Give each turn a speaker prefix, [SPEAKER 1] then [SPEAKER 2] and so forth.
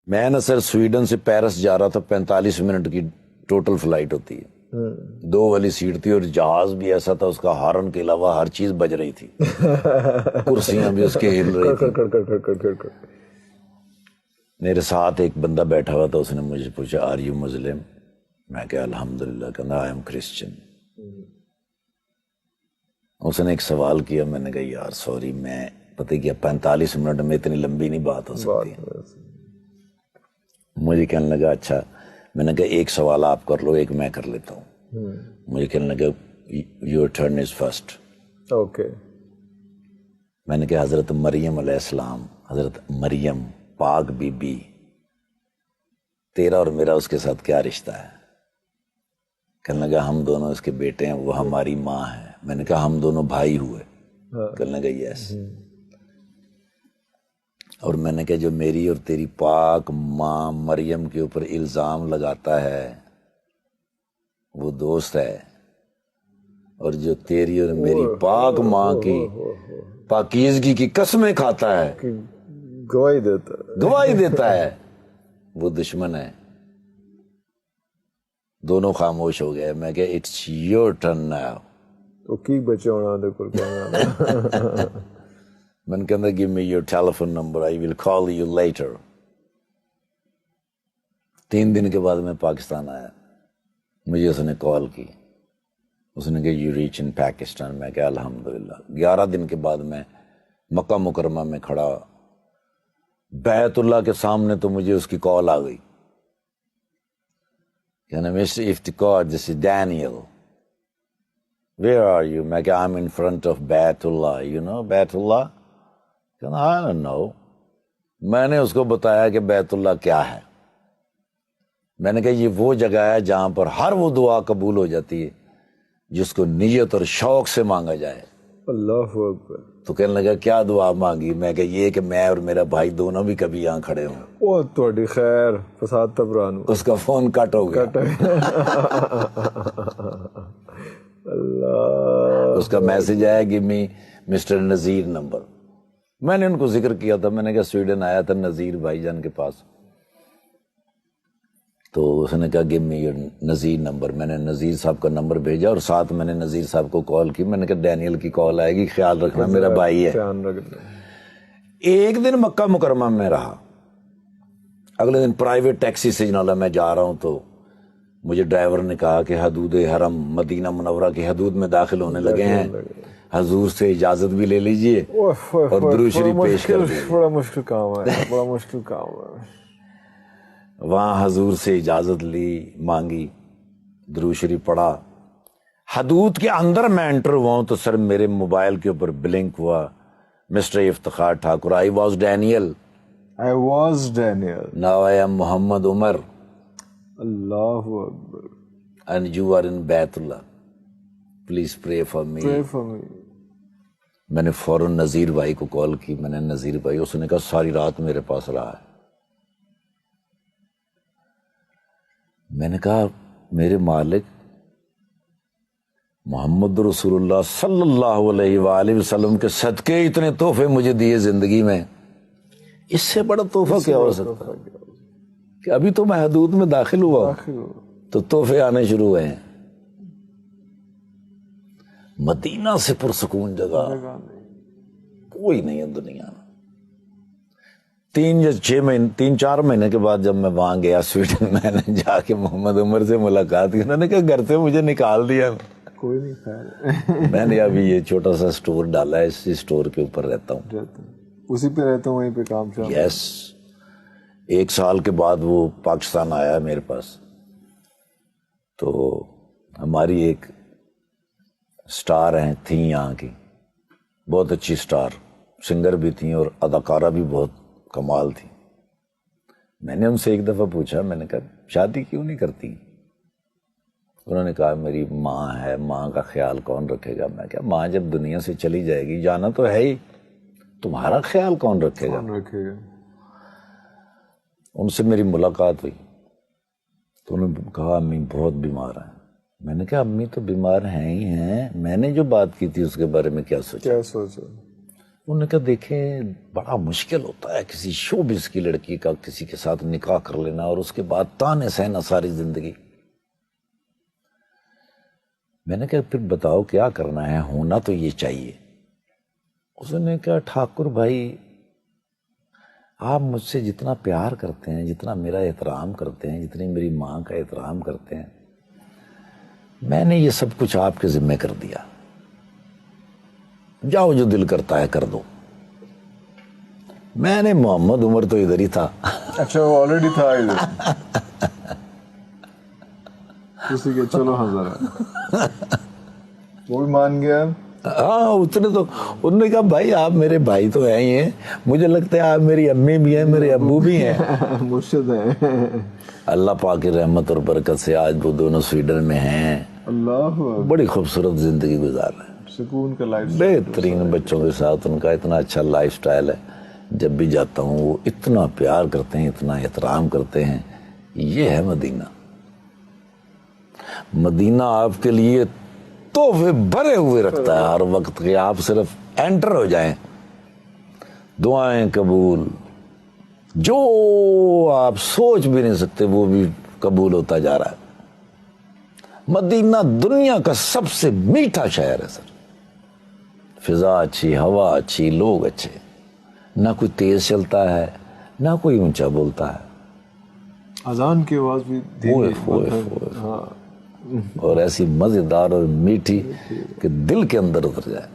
[SPEAKER 1] میں نا سر سویڈن سے پیرس جا رہا تھا، 45 منٹ کی ٹوٹل فلائٹ ہوتی ہے، 2 والی سیٹ تھی اور جہاز بھی ایسا تھا اس کا ہارن کے علاوہ ہر چیز بج رہی تھی، کرسیاں بھی اس کے ہل رہی تھی۔ میرے ساتھ ایک بندہ بیٹھا ہوا تھا، اس نے مجھے پوچھا آر یو مسلم؟ میں کہا الحمدللہ، کہنا آئی ایم کرسچن۔ اس نے ایک سوال کیا، میں نے کہا یار سوری، میں پتہ کیا 45 منٹ میں اتنی لمبی نہیں بات ہو سکتی۔ مجھے کہنے لگا اچھا، میں نے کہا ایک سوال آپ کر لو، ایک میں کر لیتا ہوں۔ مجھے کہنے لگا your turn is first.
[SPEAKER 2] Okay.
[SPEAKER 1] میں نے کہا حضرت مریم علیہ السلام، حضرت مریم پاک بی بی، تیرا اور میرا اس کے ساتھ کیا رشتہ ہے؟ کہنے لگا ہم دونوں اس کے بیٹے ہیں، وہ ہماری ماں ہے۔ میں نے کہا ہم دونوں بھائی ہوئے؟ کہنے لگا یس۔ اور میں نے کہا جو میری اور تیری پاک ماں مریم کے اوپر الزام لگاتا ہے وہ دوست ہے، اور جو تیری اور میری پاک ماں کی پاکیزگی کی قسمیں کھاتا ہے، گواہی دیتا ہے، وہ دشمن ہے۔ دونوں خاموش ہو گئے۔ میں کہ اٹس یور ٹرن ناؤ۔
[SPEAKER 2] تو کی بچے ہونا دے کول کہنا
[SPEAKER 1] میں نے کہا give me your telephone number, I will call you later۔ 3 دن کے بعد میں پاکستان آیا، مجھے اس نے کال کی، اس نے کہا you reach in Pakistan۔ میں کہا الحمدللہ۔ 11 دن کے بعد میں مکہ مکرمہ میں کھڑا بیت اللہ کے سامنے، تو مجھے اس کی کال آ گئی، کہنا mister Iftikhar this is Daniel, where are you؟ میں کہا I'm in front of بیت اللہ، you know بیت اللہ؟ کہنا I don't know۔ میں نے اس کو بتایا کہ بیت اللہ کیا ہے۔ میں نے کہا یہ وہ جگہ ہے جہاں پر ہر وہ دعا قبول ہو جاتی ہے جس کو نیت اور شوق سے مانگا جائے۔
[SPEAKER 2] اللہ اکبر۔
[SPEAKER 1] تو کہنے لگا کیا دعا مانگی؟ میں کہ یہ کہ میں اور میرا بھائی دونوں بھی کبھی یہاں کھڑے ہوں۔
[SPEAKER 2] او تہاڈی خیر فساد تبران۔
[SPEAKER 1] اس کا فون کٹ ہو گیا،
[SPEAKER 2] اللہ۔
[SPEAKER 1] اس کا میسج آیا کہ می مسٹر نذیر نمبر۔ میں نے ان کو ذکر کیا تھا، میں نے کہا سویڈن آیا تھا نذیر بھائی جان کے پاس، تو اس نے کہا give me your Nazir number. میں نے نذیر صاحب کا نمبر بھیجا اور ساتھ میں نے نذیر صاحب کو کال کی۔ میں نے کہا ڈینیل کی کال آئے گی، خیال رکھنا، میرا بھائی ہے۔ ایک دن مکہ مکرمہ میں رہا، اگلے دن پرائیویٹ ٹیکسی سے جناب میں جا رہا ہوں، تو مجھے ڈرائیور نے کہا کہ حدود حرم مدینہ منورہ کی حدود میں داخل ہونے لگے ہیں، حضور سے اجازت بھی لے لیجئے اور درود شریف پیش کر دیجیے۔
[SPEAKER 2] بڑا مشکل کام ہے، بڑا مشکل کام ہے۔
[SPEAKER 1] وہاں حضور سے اجازت لی، مانگی، درود شریف پڑھا۔ حدود کے اندر میں انٹر ہوا ہوں تو سر میرے موبائل کے اوپر بلنک ہوا mister Iftikhar Thakur, I was Daniel,
[SPEAKER 2] I was Daniel۔
[SPEAKER 1] Now I am Muhammad Umar,
[SPEAKER 2] Allah اکبر۔
[SPEAKER 1] and you are in Bait Allah, please pray for me۔
[SPEAKER 2] Pray for me۔
[SPEAKER 1] میں نے فوراً نذیر بھائی کو کال کی، میں نے نذیر بھائی، اس نے کہا ساری رات میرے پاس رہا ہے۔ میں نے کہا میرے مالک محمد رسول اللہ صلی اللہ علیہ وآلہ وسلم کے صدقے اتنے تحفے مجھے دیے زندگی میں، اس سے بڑا تحفہ کیا ہو سکتا ہے کہ ابھی تو میں حدود میں داخل ہوا تو تحفے آنے شروع ہوئے ہیں۔ مدینہ سے پرسکون جگہ کوئی نہیں ہے دنیا میں۔ 3-4 مہینے کے بعد جب میں وہاں گیا سویڈن، میں نے جا کے محمد عمر سے ملاقات کی، انہوں نے کہا گھر سے مجھے نکال دیا۔
[SPEAKER 2] کوئی نہیں خیر۔
[SPEAKER 1] میں نے ابھی یہ چھوٹا سا سٹور ڈالا ہے، اس سٹور کے اوپر رہتا ہوں،
[SPEAKER 2] اسی پہ رہتا ہوں، وہیں پہ کام چل رہا ہے۔
[SPEAKER 1] یس۔ 1 سال کے بعد وہ پاکستان آیا میرے پاس، تو ہماری ایک سٹار ہیں تھیں یہاں کی، بہت اچھی سٹار، سنگر بھی تھیں اور اداکارہ بھی بہت کمال تھی۔ میں نے ان سے ایک دفعہ پوچھا، میں نے کہا شادی کیوں نہیں کرتی؟ انہوں نے کہا میری ماں ہے، ماں کا خیال کون رکھے گا؟ میں کہا ماں جب دنیا سے چلی جائے گی، جانا تو ہے ہی، تمہارا خیال کون رکھے گا؟ ان سے میری ملاقات ہوئی تو انہوں نے کہا امی بہت بیمار ہیں۔ میں نے کہا امی تو بیمار ہیں ہی ہیں، میں نے جو بات کی تھی اس کے بارے میں کیا سوچا؟ انہوں نے کہا دیکھیں بڑا مشکل ہوتا ہے کسی شوبز کی لڑکی کا کسی کے ساتھ نکاح کر لینا اور اس کے بعد تانے سہنا ساری زندگی. میں نے کہا پھر بتاؤ کیا کرنا ہے, ہونا تو یہ چاہیے. اس نے کہا ٹھاکر بھائی آپ مجھ سے جتنا پیار کرتے ہیں, جتنا میرا احترام کرتے ہیں, جتنی میری ماں کا احترام کرتے ہیں, میں نے یہ سب کچھ آپ کے ذمہ کر دیا, جاؤ جو دل کرتا ہے کر دو. میں نے محمد عمر تو ادھر ہی تھا.
[SPEAKER 2] اچھا وہ آلریڈی تھا ادھر, کسی کے چلو حضرت وہ بھی مان گیا.
[SPEAKER 1] ہاں اتنے تو انہوں نے کہا بھائی آپ میرے بھائی تو ہیں ہی ہیں, مجھے لگتا ہے آپ میری امی بھی ہیں میرے ابو بھی ہیں.
[SPEAKER 2] مرشد ہیں.
[SPEAKER 1] اللہ پاک کی رحمت اور برکت سے آج وہ دونوں سویڈن میں ہیں.
[SPEAKER 2] اللہ
[SPEAKER 1] بڑی خوبصورت زندگی گزار رہے ہیں,
[SPEAKER 2] سکون کا لائف,
[SPEAKER 1] بہترین بچوں کے ساتھ. ان کا اتنا اچھا لائف سٹائل ہے, جب بھی جاتا ہوں وہ اتنا پیار کرتے ہیں, اتنا احترام کرتے ہیں. یہ ہے مدینہ. مدینہ آپ کے لیے تحفے بھرے ہوئے رکھتا ہے ہر وقت کہ آپ صرف انٹر ہو جائیں, دعائیں قبول, جو آپ سوچ بھی نہیں سکتے وہ بھی قبول ہوتا جا رہا ہے. مدینہ دنیا کا سب سے میٹھا شہر ہے سر. فضا اچھی, ہوا اچھی, لوگ اچھے, نہ کوئی تیز چلتا ہے نہ کوئی اونچا بولتا ہے.
[SPEAKER 2] اذان کی آواز بھی
[SPEAKER 1] اور ایسی مزیدار اور میٹھی کہ دل کے اندر اتر جائے.